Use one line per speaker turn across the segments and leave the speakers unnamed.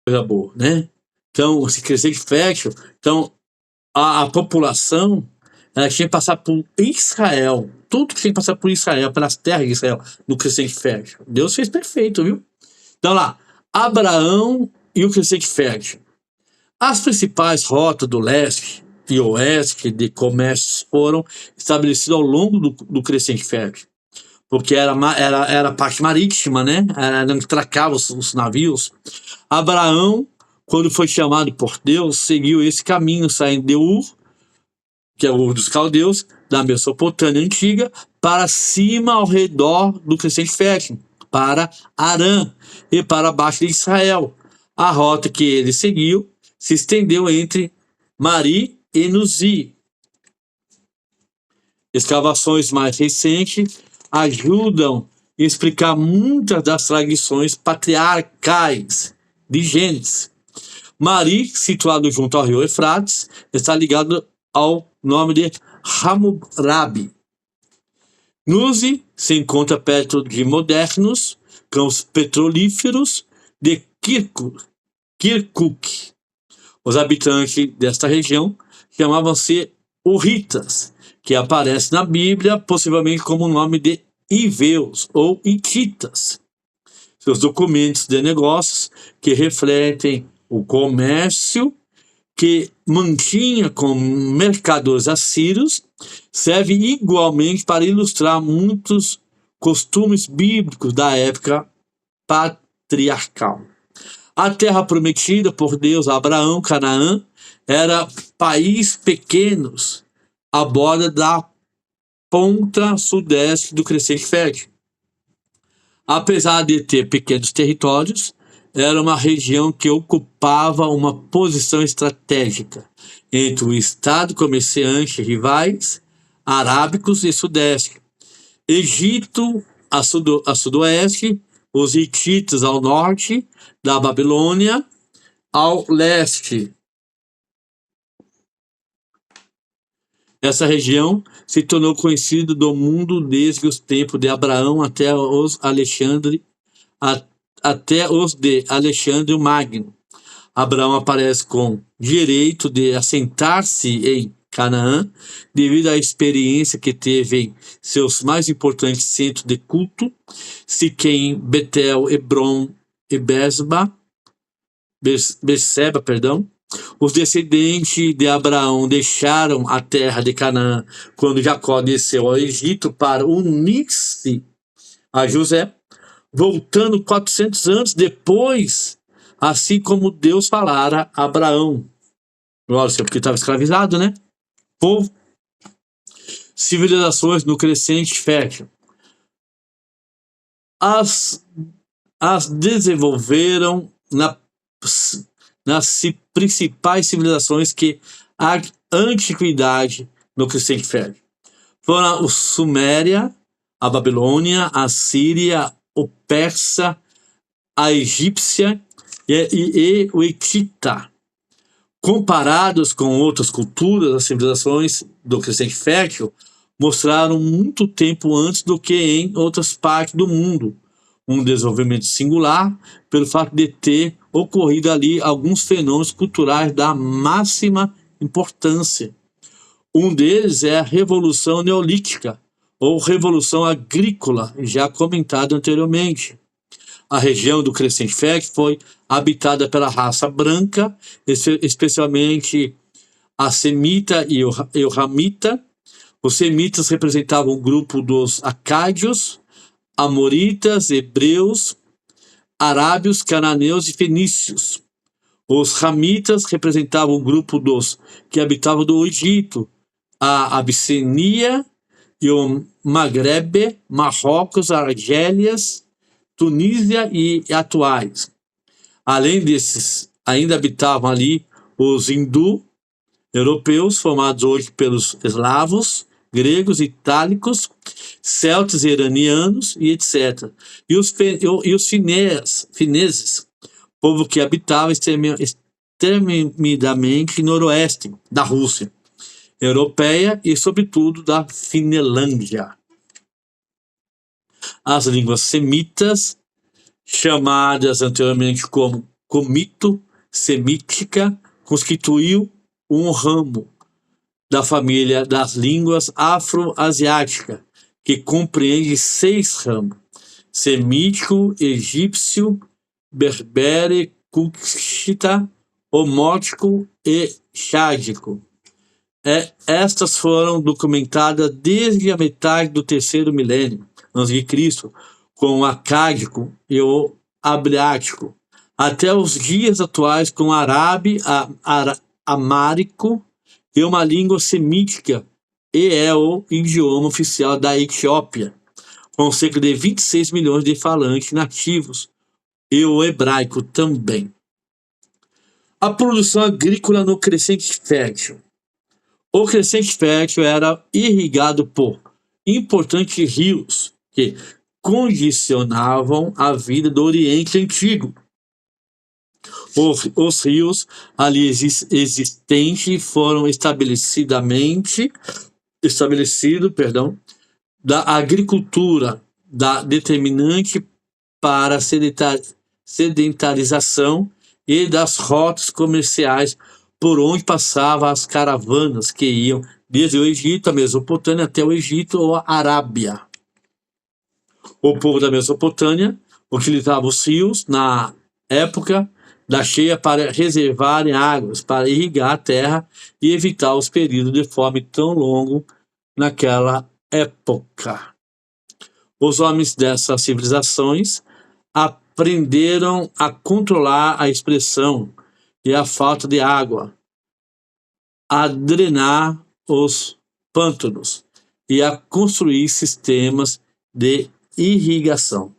coisa boa, né? Então, se crescente fértil, então a população ela tinha que passar por Israel, tudo que tinha que passar por Israel, pelas terras de Israel, no crescente fértil. Deus fez perfeito, viu? Então lá, Abraão e o crescente fértil. As principais rotas do leste e oeste de comércio foram estabelecidas ao longo do crescente fértil, porque era a parte marítima, né? Era onde tracavam os navios. Abraão, quando foi chamado por Deus, seguiu esse caminho, saindo de Ur, que é o Ur dos Caldeus, da Mesopotâmia antiga, para cima ao redor do crescente fértil, para Arã e para baixo de Israel. A rota que ele seguiu se estendeu entre Mari e Nuzi. Escavações mais recentes ajudam a explicar muitas das tradições patriarcais de Gênesis. Mari, situado junto ao rio Eufrates, está ligado ao nome de Hammurabi. Nuzi se encontra perto de modernos campos petrolíferos de Kirkuk. Os habitantes desta região chamavam-se Hurritas, que aparece na Bíblia possivelmente como o nome de Iveus ou Hititas. Seus documentos de negócios, que refletem o comércio que mantinha com mercadores assírios, serve igualmente para ilustrar muitos costumes bíblicos da época patriarcal. A terra prometida por Deus a Abraão, Canaã, era país pequenos à borda da ponta sudeste do crescente fértil. Apesar de ter pequenos territórios, era uma região que ocupava uma posição estratégica entre o estado comerciante rivais, arábicos e sudeste, Egito a sudoeste, os hititas ao norte, da Babilônia ao leste. Essa região se tornou conhecida do mundo desde os tempos de Abraão até os de Alexandre o Magno. Abraão aparece com direito de assentar-se em Canaã, devido à experiência que teve em seus mais importantes centros de culto, Siquém, Betel, Hebrom e Berseba. Os descendentes de Abraão deixaram a terra de Canaã quando Jacó desceu ao Egito para unir-se a José, voltando 400 anos depois, assim como Deus falara a Abraão. Glória ao Senhor, porque estava escravizado, né? Povo. Civilizações no crescente fértil. As desenvolveram nas principais civilizações que a antiguidade no crescente fértil. Foram o Suméria, a Babilônia, a Síria, o Persa, a Egípcia e o Hitita. Comparados com outras culturas, as civilizações do crescente fértil mostraram muito tempo antes do que em outras partes do mundo um desenvolvimento singular pelo fato de ter ocorrido ali alguns fenômenos culturais da máxima importância. Um deles é a Revolução Neolítica, ou Revolução Agrícola, já comentado anteriormente. A região do crescente fértil foi habitada pela raça branca, especialmente a semita e o ramita. Os semitas representavam o grupo dos acádios, amoritas, hebreus, arábios, cananeus e fenícios. Os ramitas representavam o grupo dos que habitavam do Egito, a Abissínia e o Magrebe, Marrocos, Argélias, Tunísia e atuais. Além desses, ainda habitavam ali os europeus, formados hoje pelos eslavos, gregos, itálicos, celtas, iranianos e etc. E os fineses, povo que habitava extremidamente noroeste da Rússia europeia e, sobretudo, da Finlândia. As línguas semitas, chamadas anteriormente como comito-semítica constituiu um ramo da família das línguas afro-asiáticas, que compreende 6 ramos: semítico, egípcio, berbere, cúxita, homótico e chádico. Estas foram documentadas desde a metade do 3º milênio a.C., com o acádico e o abriático, até os dias atuais com o amárico e uma língua semítica, e é o idioma oficial da Etiópia, com cerca de 26 milhões de falantes nativos, e o hebraico também. A produção agrícola no Crescente Fértil. O Crescente Fértil era irrigado por importantes rios que condicionavam a vida do Oriente Antigo. Os rios ali existentes foram estabelecidos, da agricultura, determinante para a sedentarização e das rotas comerciais por onde passavam as caravanas que iam desde o Egito, a Mesopotâmia, até o Egito ou a Arábia. O povo da Mesopotâmia utilizava os rios na época da cheia para reservarem águas, para irrigar a terra e evitar os períodos de fome tão longos naquela época. Os homens dessas civilizações aprenderam a controlar a expressão e a falta de água, a drenar os pântanos e a construir sistemas de irrigação.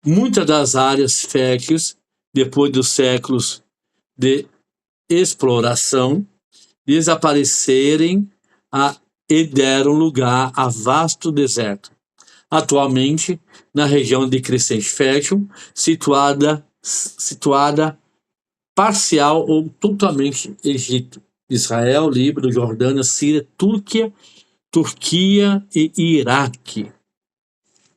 Muitas das áreas férteis, depois dos séculos de exploração, desaparecerem e deram lugar a vasto deserto. Atualmente, na região de Crescente Fértil, situada parcial ou totalmente Egito, Israel, Líbano, Jordânia, Síria, Turquia e Iraque.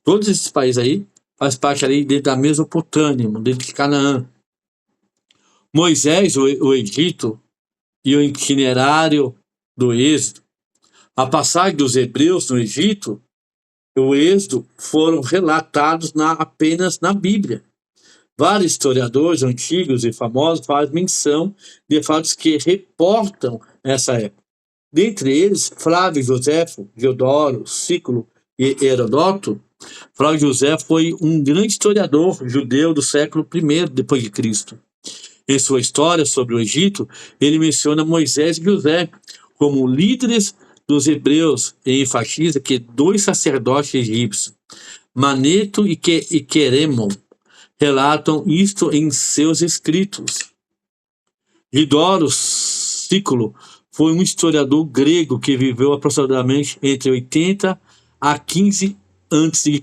Todos esses países aí fazem parte ali dentro da Mesopotâmia, dentro de Canaã. Moisés, o Egito e o itinerário do Êxodo. A passagem dos hebreus no Egito e o Êxodo foram relatados apenas na Bíblia. Vários historiadores antigos e famosos fazem menção de fatos que reportam essa época. Dentre eles, Flávio Joséfo, Diodoro, Sículo e Heródoto. Flávio Joséfo foi um grande historiador judeu do século I depois de Cristo. Em sua história sobre o Egito, ele menciona Moisés e José como líderes dos hebreus e enfatiza que 2 sacerdotes egípcios, Maneto e Queremon, relatam isto em seus escritos. Diodoro Sículo foi um historiador grego que viveu aproximadamente entre 80 a 15 a.C.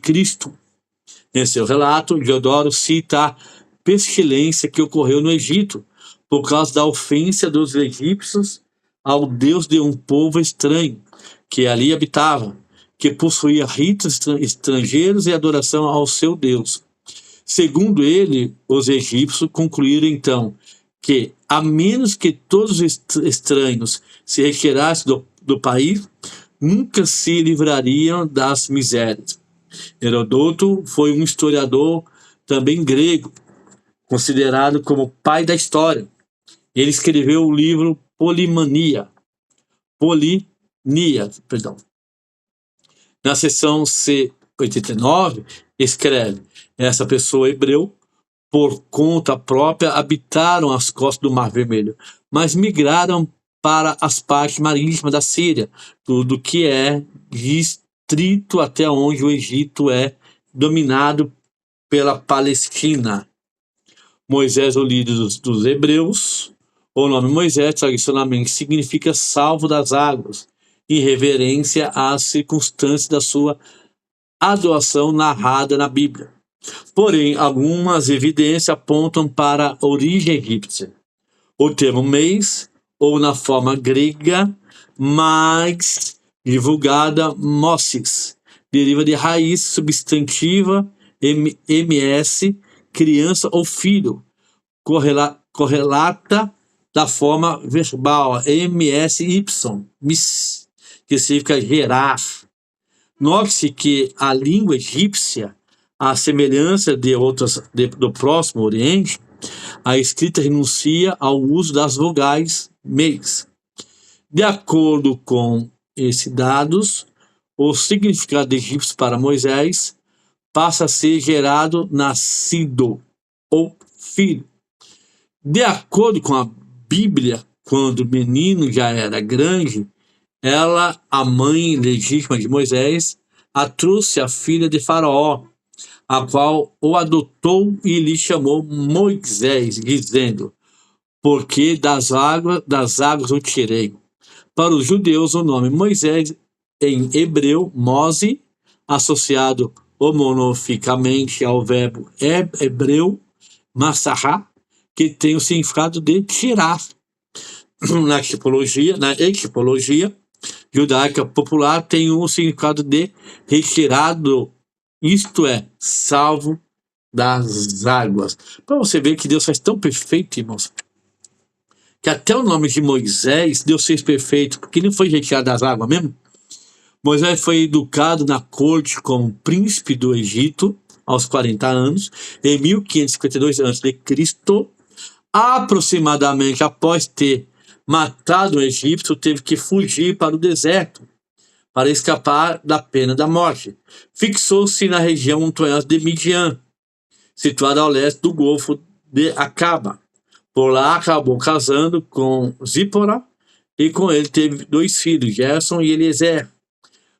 Em seu relato, Diodoro cita a pestilência que ocorreu no Egito por causa da ofensa dos egípcios ao Deus de um povo estranho que ali habitava, que possuía ritos estrangeiros e adoração ao seu Deus. Segundo ele, os egípcios concluíram então que, a menos que todos os estranhos se retirassem do país, nunca se livrariam das misérias. Heródoto foi um historiador também grego, considerado como pai da história. Ele escreveu o livro Polinia. Na seção C89, escreve: essa pessoa hebreu, por conta própria, habitaram as costas do Mar Vermelho, mas migraram para as partes marítimas da Síria, tudo que é distrito até onde o Egito é dominado pela Palestina. Moisés, o líder dos hebreus. O nome Moisés tradicionalmente significa salvo das águas, em reverência às circunstâncias da sua adoração narrada na Bíblia. Porém, algumas evidências apontam para a origem egípcia. O termo mês, ou na forma grega, mais divulgada, mossis, deriva de raiz substantiva ms, criança ou filho, correlata da forma verbal, MSY, miss, que significa gerar. Note-se que a língua egípcia, à semelhança de outras do Próximo Oriente, a escrita renuncia ao uso das vogais meias. De acordo com esses dados, o significado egípcio para Moisés passa a ser gerado nascido ou filho. De acordo com a Bíblia, quando o menino já era grande, ela, a mãe legítima de Moisés, a trouxe a filha de Faraó, a qual o adotou e lhe chamou Moisés, dizendo: porque das águas o tirei. Para os judeus, o nome Moisés, em hebreu, Mose, associado homonoficamente ao verbo hebreu, Massahá, que tem o significado de tirar. Na etipologia judaica popular tem o significado de retirado, isto é, salvo das águas. Para você ver que Deus faz tão perfeito, irmãos, que até o nome de Moisés, Deus fez perfeito, porque ele não foi retirado das águas mesmo. Moisés foi educado na corte como príncipe do Egito aos 40 anos, em 1552 a.C., aproximadamente após ter matado um egípcio, teve que fugir para o deserto para escapar da pena da morte. Fixou-se na região montanhosa de Midian, situada ao leste do Golfo de Acaba. Por lá acabou casando com Zípora e com ele teve 2 filhos, Gerson e Eliezer.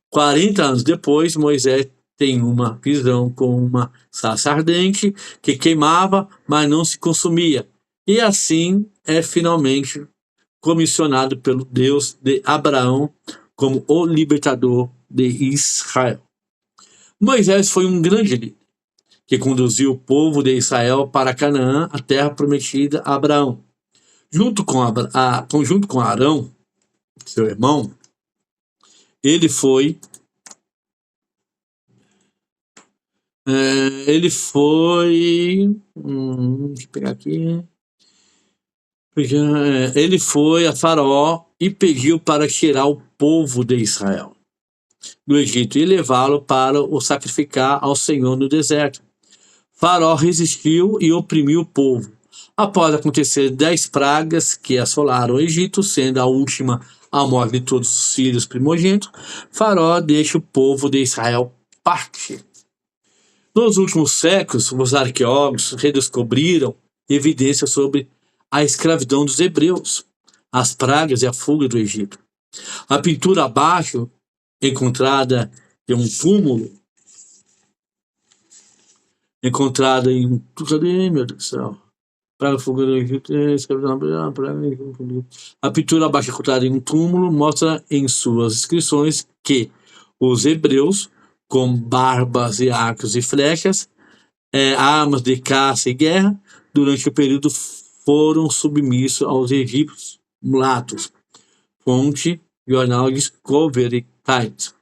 40 anos depois, Moisés tem uma visão com uma sarça ardente que queimava, mas não se consumia. E assim é finalmente comissionado pelo Deus de Abraão como o libertador de Israel. Moisés foi um grande líder que conduziu o povo de Israel para Canaã, a terra prometida a Abraão. Junto com Arão, seu irmão, ele foi deixa eu pegar aqui. Ele foi a Faraó e pediu para tirar o povo de Israel do Egito e levá-lo para o sacrificar ao Senhor no deserto. Faraó resistiu e oprimiu o povo. Após acontecer 10 pragas que assolaram o Egito, sendo a última a morte de todos os filhos primogênitos, Faraó deixa o povo de Israel partir. Nos últimos séculos, os arqueólogos redescobriram evidências sobre a escravidão dos hebreus, as pragas e a fuga do Egito. A pintura abaixo, encontrada em um túmulo, cadê, meu Deus do céu? Praga, fuga do Egito, escravidão, a pintura abaixo, encontrada em um túmulo, mostra em suas inscrições que os hebreus, com barbas e arcos e flechas, armas de caça e guerra, durante o período foram submissos aos egípcios mulatos. Fonte, Jornal Discovery Times.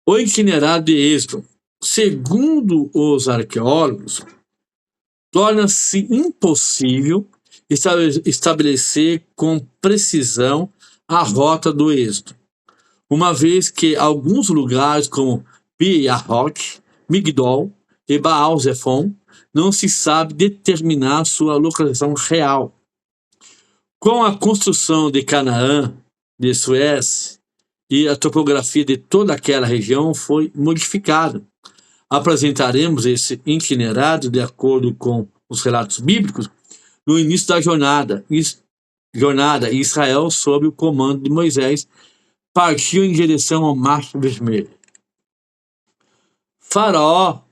O itinerário de Êxodo, segundo os arqueólogos, torna-se impossível estabelecer com precisão a rota do Êxodo, uma vez que alguns lugares como Pi-Yahot, Migdol e Baal-Zephon não se sabe determinar sua localização real. Com a construção de Canaã, de Suez, e a topografia de toda aquela região foi modificada. Apresentaremos esse itinerário de acordo com os relatos bíblicos no início da jornada. Israel, sob o comando de Moisés, partiu em direção ao Mar Vermelho. Faraó,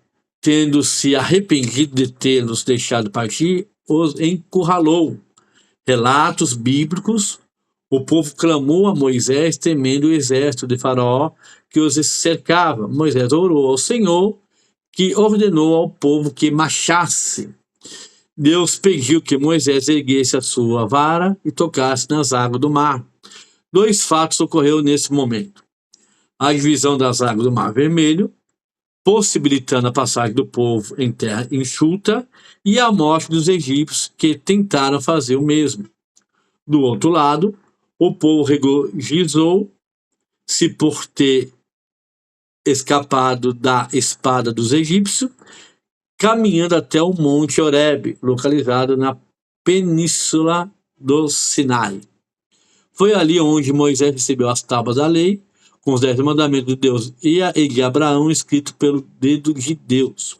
tendo se arrependido de tê-los deixado partir, os encurralou. Relatos bíblicos: o povo clamou a Moisés, temendo o exército de Faraó que os cercava. Moisés orou ao Senhor, que ordenou ao povo que marchasse. Deus pediu que Moisés erguesse a sua vara e tocasse nas águas do mar. 2 fatos ocorreram nesse momento: a divisão das águas do Mar Vermelho, possibilitando a passagem do povo em terra enxuta e a morte dos egípcios que tentaram fazer o mesmo. Do outro lado, o povo regozijou-se por ter escapado da espada dos egípcios, caminhando até o Monte Horebe, localizado na Península do Sinai. Foi ali onde Moisés recebeu as tábuas da lei, com os 10 mandamentos de Deus e de Abraão, escrito pelo dedo de Deus.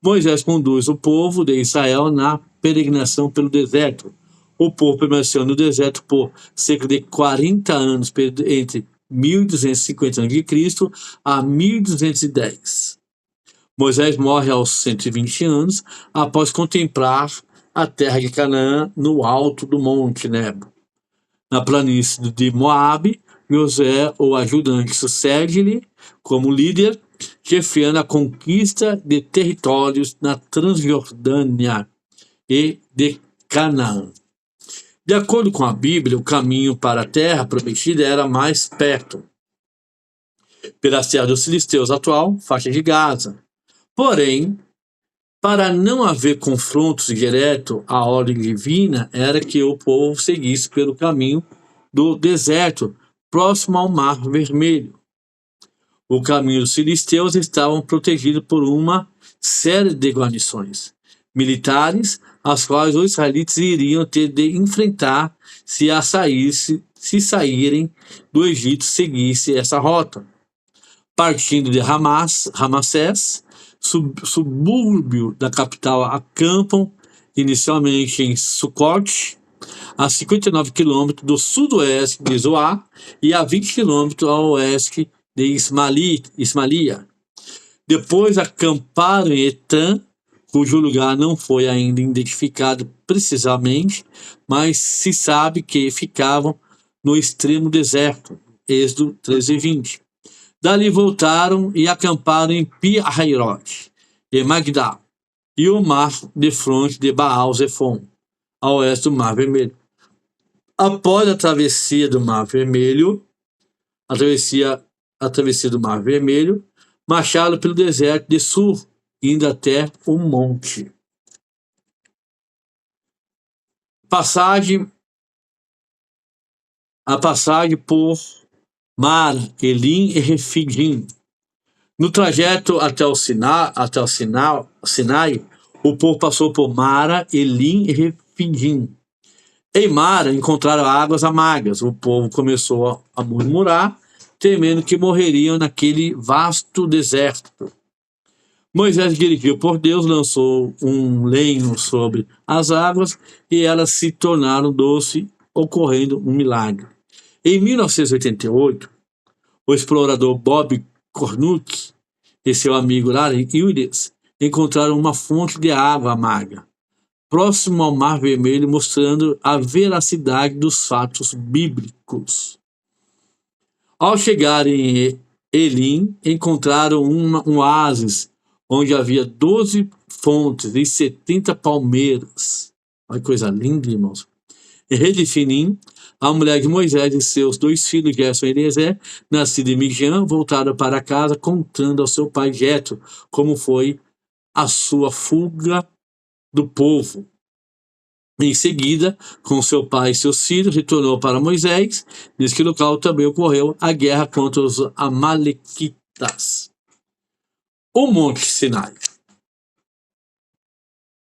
Moisés conduz o povo de Israel na peregrinação pelo deserto. O povo permaneceu no deserto por cerca de 40 anos, entre 1250 a.C. a 1210. Moisés morre aos 120 anos, após contemplar a terra de Canaã no alto do Monte Nebo. Na planície de Moabe, Josué, o ajudante, sucede-lhe como líder, chefiando a conquista de territórios na Transjordânia e de Canaã. De acordo com a Bíblia, o caminho para a terra prometida era mais perto, pela terra dos filisteus atual, faixa de Gaza. Porém, para não haver confrontos diretos à ordem divina, era que o povo seguisse pelo caminho do deserto, próximo ao Mar Vermelho. O caminho dos filisteus estavam protegidos por uma série de guarnições militares, as quais os israelitas iriam ter de enfrentar se saírem do Egito, seguisse essa rota. Partindo de Ramassés, subúrbio da capital, acampam inicialmente em Sucote, a 59 quilômetros do sudoeste de Zoar e a 20 quilômetros ao oeste de Ismalia. Depois acamparam em Etã, cujo lugar não foi ainda identificado precisamente, mas se sabe que ficavam no extremo deserto, Êxodo 13:20. Dali voltaram e acamparam em Pi-Hahirote, e Magdá, e o mar de fronte de Baal-Zefon, ao oeste do Mar Vermelho. Após a travessia do Mar Vermelho, marcharam pelo deserto de Sur, indo até o monte. A passagem por Mara, Elim e Refidim. No trajeto até o Sinai, o povo passou por Mara, Elim e Refidim. Em Mara encontraram águas amargas. O povo começou a murmurar, temendo que morreriam naquele vasto deserto. Moisés, dirigido por Deus, lançou um lenho sobre as águas e elas se tornaram doces, ocorrendo um milagre. Em 1988, o explorador Bob Cornuck e seu amigo Larry Hughes encontraram uma fonte de água amarga, próximo ao Mar Vermelho, mostrando a veracidade dos fatos bíblicos. Ao chegarem em Elim, encontraram um oásis onde havia 12 fontes e 70 palmeiras. Olha que coisa linda, irmãos. Em Refidim, a mulher de Moisés e seus 2 filhos, Gerson e Eliezer, nascidos em Midian, voltaram para casa contando ao seu pai Jetro como foi a sua fuga do povo. Em seguida, com seu pai e seus filhos, retornou para Moisés. Nesse local também ocorreu a guerra contra os amalequitas. O Monte Sinai.